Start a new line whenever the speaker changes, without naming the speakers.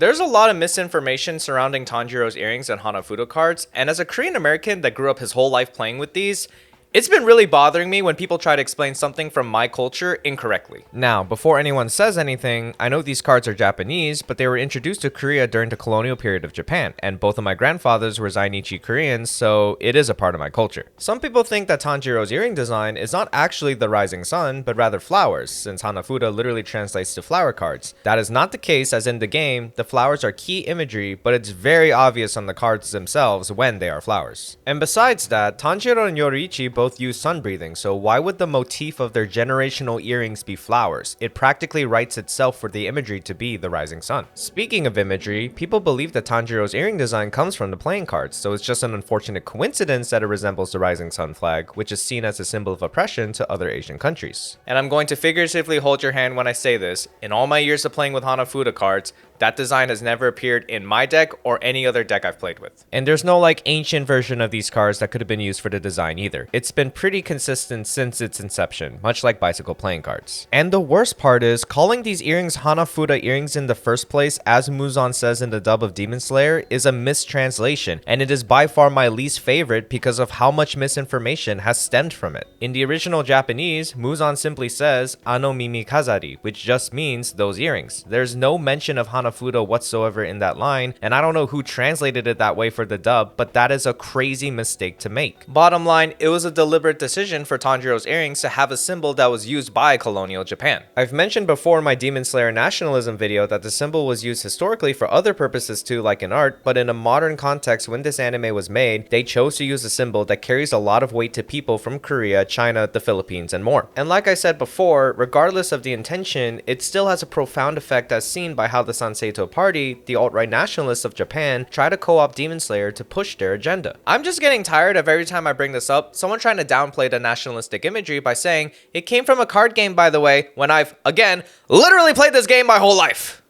There's a lot of misinformation surrounding Tanjiro's earrings and Hanafuda cards, and as a Korean American that grew up his whole life playing with these, it's been really bothering me when people try to explain something from my culture incorrectly. Now, before anyone says anything, I know these cards are Japanese, but they were introduced to Korea during the colonial period of Japan, and both of my grandfathers were Zainichi Koreans, so it is a part of my culture. Some people think that Tanjiro's earring design is not actually the rising sun, but rather flowers, since Hanafuda literally translates to flower cards. That is not the case, as in the game, the flowers are key imagery, but it's very obvious on the cards themselves when they are flowers. And besides that, Tanjiro and Yoriichi both use sun breathing, so why would the motif of their generational earrings be flowers? It practically writes itself for the imagery to be the rising sun. Speaking of imagery, people believe that Tanjiro's earring design comes from the playing cards, so it's just an unfortunate coincidence that it resembles the rising sun flag, which is seen as a symbol of oppression to other Asian countries. And I'm going to figuratively hold your hand when I say this, in all my years of playing with Hanafuda cards, that design has never appeared in my deck or any other deck I've played with. And there's no ancient version of these cards that could have been used for the design either. It's been pretty consistent since its inception, much like bicycle playing cards. And the worst part is, calling these earrings Hanafuda earrings in the first place, as Muzan says in the dub of Demon Slayer, is a mistranslation, and it is by far my least favorite because of how much misinformation has stemmed from it. In the original Japanese, Muzan simply says, ano mimi kazari, which just means those earrings. There's no mention of Hanafuda whatsoever in that line, and I don't know who translated it that way for the dub, but that is a crazy mistake to make. Bottom line, it was a deliberate decision for Tanjiro's earrings to have a symbol that was used by colonial Japan. I've mentioned before in my Demon Slayer nationalism video that the symbol was used historically for other purposes too, like in art, but in a modern context when this anime was made, they chose to use a symbol that carries a lot of weight to people from Korea, China, the Philippines, and more. And like I said before, regardless of the intention, it still has a profound effect as seen by how the Sanseito Party, the alt-right nationalists of Japan, try to co-opt Demon Slayer to push their agenda. I'm just getting tired of every time I bring this up, someone trying to downplay the nationalistic imagery by saying, it came from a card game by the way, when I've, again, literally played this game my whole life.